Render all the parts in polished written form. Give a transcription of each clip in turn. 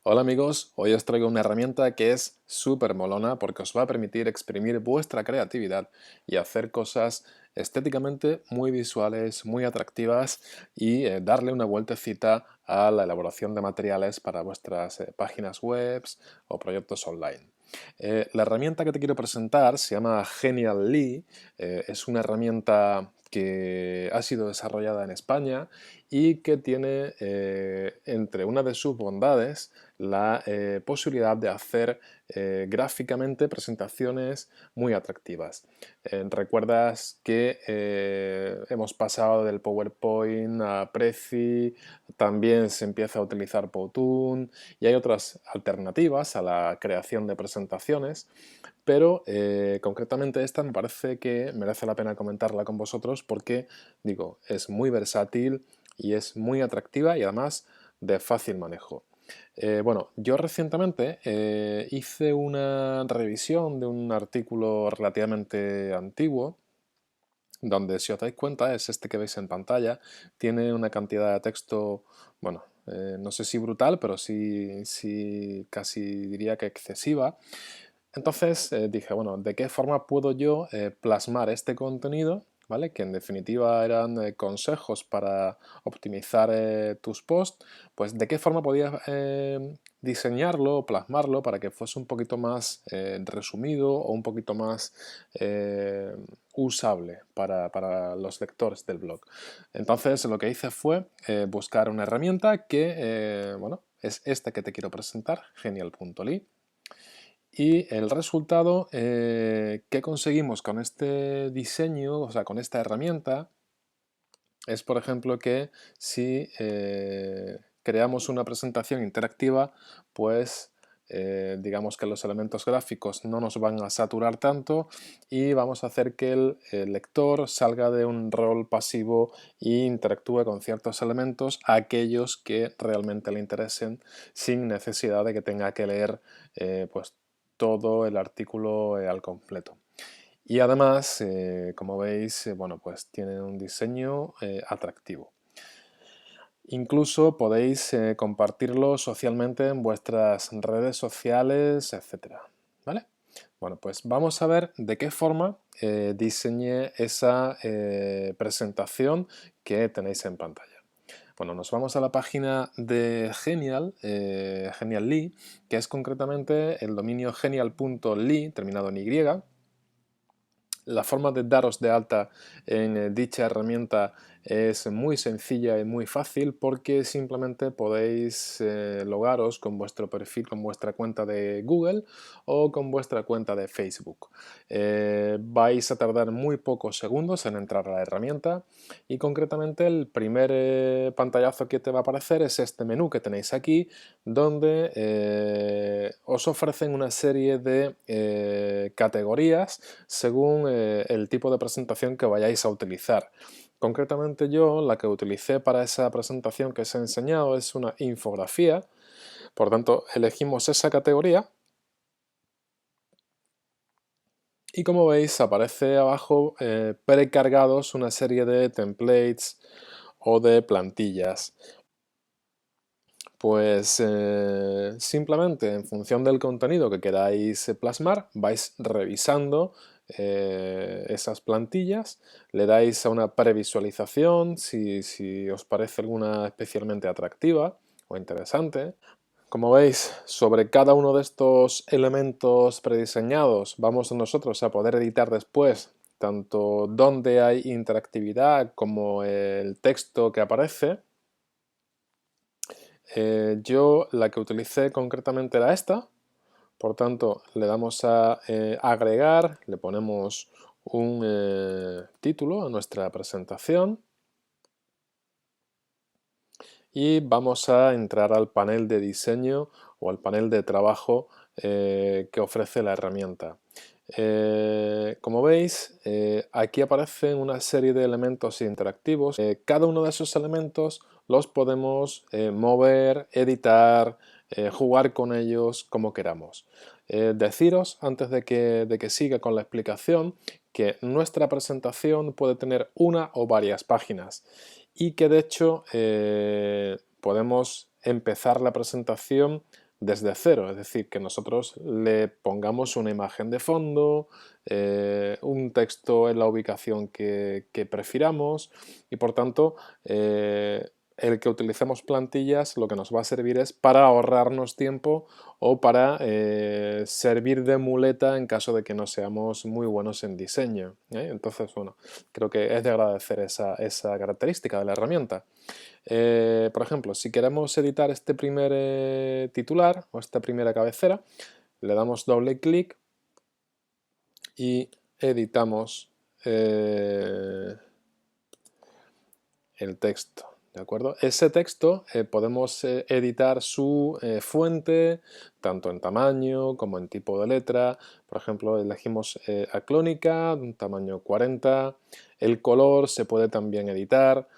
Hola amigos, hoy os traigo una herramienta que es súper molona porque os va a permitir exprimir vuestra creatividad y hacer cosas estéticamente muy visuales, muy atractivas y darle una vueltecita a la elaboración de materiales para vuestras páginas web o proyectos online. La herramienta que te quiero presentar se llama Genial.ly, es una herramienta que ha sido desarrollada en España y que tiene entre una de sus bondades la posibilidad de hacer gráficamente presentaciones muy atractivas. Recuerdas que hemos pasado del PowerPoint a Prezi, también se empieza a utilizar Powtoon y hay otras alternativas a la creación de presentaciones, pero concretamente esta me parece que merece la pena comentarla con vosotros porque, digo, es muy versátil y es muy atractiva y además de fácil manejo. Bueno, yo recientemente hice una revisión de un artículo relativamente antiguo, donde si os dais cuenta es este que veis en pantalla, tiene una cantidad de texto, bueno, no sé si brutal, pero sí casi diría que excesiva. Entonces dije, bueno, ¿de qué forma puedo yo plasmar este contenido? ¿Vale? Que en definitiva eran consejos para optimizar tus posts, pues de qué forma podías diseñarlo o plasmarlo para que fuese un poquito más resumido o un poquito más usable para los lectores del blog. Entonces lo que hice fue buscar una herramienta que, bueno, es esta que te quiero presentar, Genial.ly. Y el resultado que conseguimos con este diseño, o sea, con esta herramienta, es por ejemplo que si creamos una presentación interactiva, pues digamos que los elementos gráficos no nos van a saturar tanto y vamos a hacer que el lector salga de un rol pasivo e interactúe con ciertos elementos, aquellos que realmente le interesen, sin necesidad de que tenga que leer pues todo el artículo al completo. Y además, como veis, bueno, pues tiene un diseño atractivo. Incluso podéis compartirlo socialmente en vuestras redes sociales, etcétera. ¿Vale? Bueno, pues vamos a ver de qué forma diseñé esa presentación que tenéis en pantalla. Bueno, nos vamos a la página de Genial.ly, que es concretamente el dominio genial.ly, terminado en Y. La forma de daros de alta en dicha herramienta es muy sencilla y muy fácil porque simplemente podéis logaros con vuestro perfil, con vuestra cuenta de Google o con vuestra cuenta de Facebook. Vais a tardar muy pocos segundos en entrar a la herramienta y concretamente el primer pantallazo que te va a aparecer es este menú que tenéis aquí, donde os ofrecen una serie de categorías según el tipo de presentación que vayáis a utilizar. Concretamente yo la que utilicé para esa presentación que os he enseñado es una infografía, por tanto elegimos esa categoría y como veis aparece abajo precargados una serie de templates o de plantillas. Pues simplemente en función del contenido que queráis plasmar, vais revisando esas plantillas, le dais a una previsualización si os parece alguna especialmente atractiva o interesante. Como veis, sobre cada uno de estos elementos prediseñados vamos nosotros a poder editar después tanto donde hay interactividad como el texto que aparece. Yo la que utilicé concretamente era esta, por tanto le damos a agregar, le ponemos un título a nuestra presentación y vamos a entrar al panel de diseño o al panel de trabajo que ofrece la herramienta. Como veis, aquí aparecen una serie de elementos interactivos. Cada uno de esos elementos los podemos mover, editar, jugar con ellos como queramos. Deciros, antes de que siga con la explicación, que nuestra presentación puede tener una o varias páginas y que de hecho podemos empezar la presentación desde cero, es decir, que nosotros le pongamos una imagen de fondo, un texto en la ubicación que prefiramos y por tanto el que utilicemos plantillas lo que nos va a servir es para ahorrarnos tiempo o para servir de muleta en caso de que no seamos muy buenos en diseño, ¿eh? Entonces, bueno, creo que es de agradecer esa característica de la herramienta. Por ejemplo, si queremos editar este primer titular o esta primera cabecera, le damos doble clic y editamos el texto. ¿De acuerdo? Ese texto podemos editar su fuente, tanto en tamaño como en tipo de letra. Por ejemplo, elegimos aclónica, un tamaño 40. El color se puede también editar.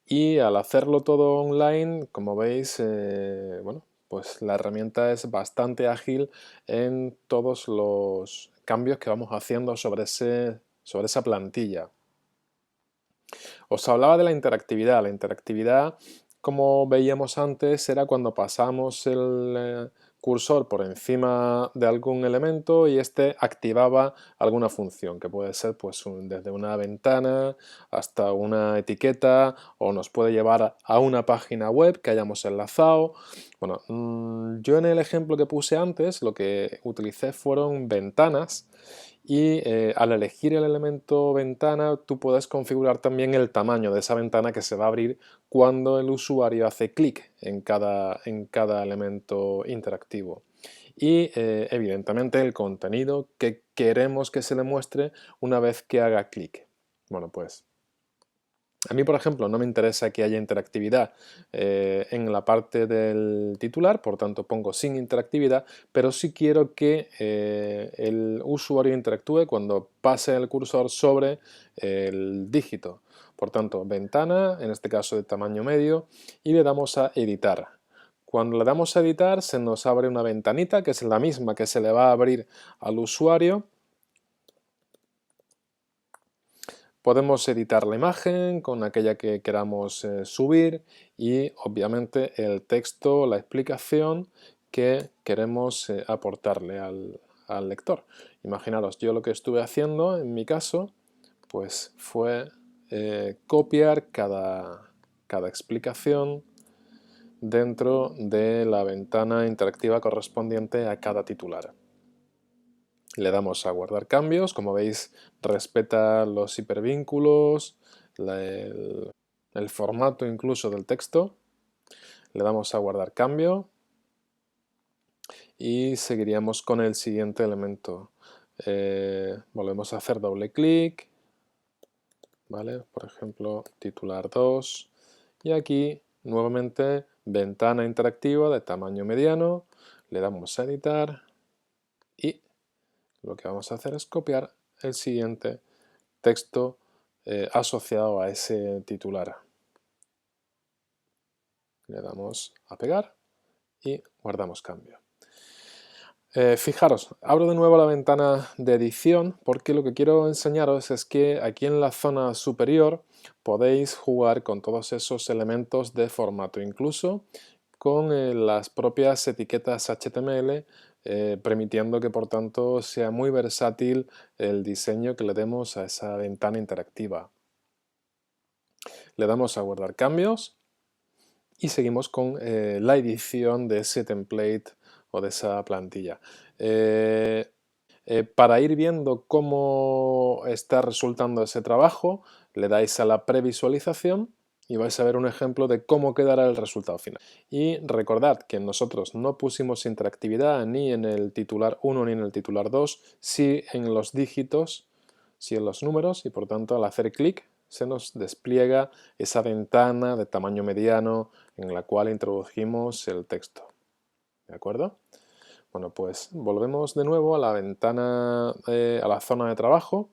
Y al hacerlo todo online, como veis, bueno, pues la herramienta es bastante ágil en todos los cambios que vamos haciendo sobre esa plantilla. Os hablaba de la interactividad. La interactividad, como veíamos antes, era cuando pasamos el cursor por encima de algún elemento y este activaba alguna función, que puede ser pues, desde una ventana hasta una etiqueta o nos puede llevar a una página web que hayamos enlazado. Bueno, yo en el ejemplo que puse antes lo que utilicé fueron ventanas y al elegir el elemento ventana tú puedes configurar también el tamaño de esa ventana que se va a abrir cuando el usuario hace clic en cada elemento interactivo. Y evidentemente el contenido que queremos que se le muestre una vez que haga clic. Bueno, pues a mí, por ejemplo, no me interesa que haya interactividad en la parte del titular, por tanto pongo sin interactividad, pero sí quiero que el usuario interactúe cuando pase el cursor sobre el dígito. Por tanto, ventana, en este caso de tamaño medio, y le damos a editar. Cuando le damos a editar se nos abre una ventanita que es la misma que se le va a abrir al usuario. Podemos editar la imagen con aquella que queramos subir y obviamente el texto, la explicación que queremos aportarle al lector. Imaginaros, yo lo que estuve haciendo en mi caso pues fue copiar cada explicación dentro de la ventana interactiva correspondiente a cada titular. Le damos a guardar cambios, como veis respeta los hipervínculos, el formato incluso del texto. Le damos a guardar cambio y seguiríamos con el siguiente elemento. Volvemos a hacer doble clic, ¿vale? Por ejemplo, titular 2 y aquí nuevamente ventana interactiva de tamaño mediano, le damos a editar y lo que vamos a hacer es copiar el siguiente texto asociado a ese titular. Le damos a pegar y guardamos cambio. Fijaros, abro de nuevo la ventana de edición porque lo que quiero enseñaros es que aquí en la zona superior podéis jugar con todos esos elementos de formato, incluso con las propias etiquetas HTML, permitiendo que por tanto sea muy versátil el diseño que le demos a esa ventana interactiva. Le damos a guardar cambios y seguimos con la edición de ese template o de esa plantilla. Para ir viendo cómo está resultando ese trabajo, le dais a la previsualización y vais a ver un ejemplo de cómo quedará el resultado final. Y recordad que nosotros no pusimos interactividad ni en el titular 1 ni en el titular 2, sí en los dígitos, sí en los números, y por tanto al hacer clic se nos despliega esa ventana de tamaño mediano en la cual introdujimos el texto. ¿De acuerdo? Bueno, pues volvemos de nuevo a la ventana, a la zona de trabajo.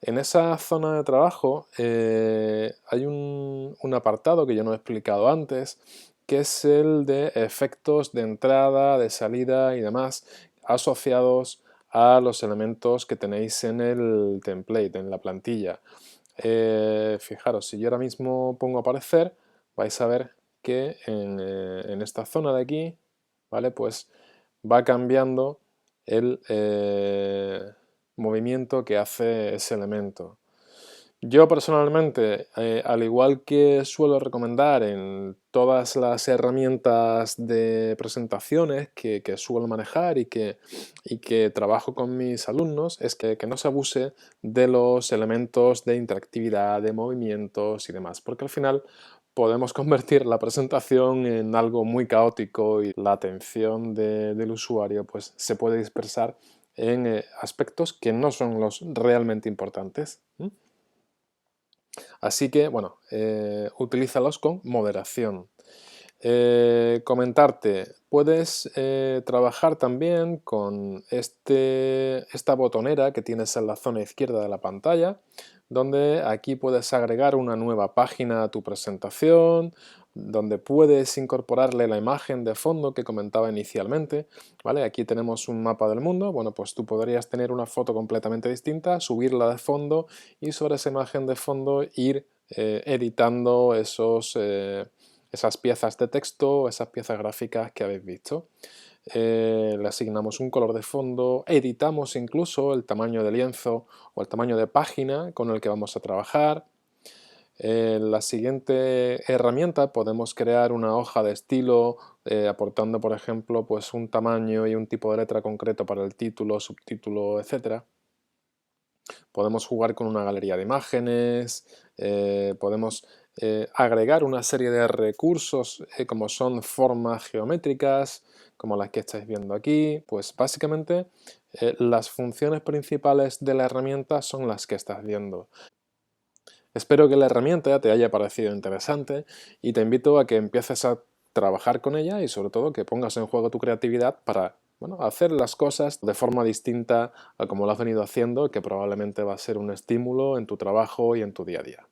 En esa zona de trabajo hay un apartado que yo no he explicado antes, que es el de efectos de entrada, de salida y demás asociados a los elementos que tenéis en el template, en la plantilla. Fijaros, si yo ahora mismo pongo aparecer, vais a ver que en esta zona de aquí, ¿vale? Pues va cambiando el movimiento que hace ese elemento. Yo personalmente, al igual que suelo recomendar en todas las herramientas de presentaciones que suelo manejar y que trabajo con mis alumnos, es que no se abuse de los elementos de interactividad, de movimientos y demás, porque al final podemos convertir la presentación en algo muy caótico y la atención del usuario pues, se puede dispersar en aspectos que no son los realmente importantes. Así que, bueno, utilízalos con moderación. Comentarte, puedes trabajar también con esta botonera que tienes en la zona izquierda de la pantalla, donde aquí puedes agregar una nueva página a tu presentación, donde puedes incorporarle la imagen de fondo que comentaba inicialmente, ¿vale? Aquí tenemos un mapa del mundo, bueno, pues tú podrías tener una foto completamente distinta, subirla de fondo y sobre esa imagen de fondo ir editando esas piezas de texto, esas piezas gráficas que habéis visto. Le asignamos un color de fondo, editamos incluso el tamaño de lienzo o el tamaño de página con el que vamos a trabajar. En la siguiente herramienta podemos crear una hoja de estilo aportando, por ejemplo, pues un tamaño y un tipo de letra concreto para el título, subtítulo, etc. Podemos jugar con una galería de imágenes, podemos agregar una serie de recursos como son formas geométricas, como las que estáis viendo aquí. Pues básicamente las funciones principales de la herramienta son las que estás viendo. Espero que la herramienta te haya parecido interesante y te invito a que empieces a trabajar con ella y sobre todo que pongas en juego tu creatividad para, bueno, hacer las cosas de forma distinta a como lo has venido haciendo, que probablemente va a ser un estímulo en tu trabajo y en tu día a día.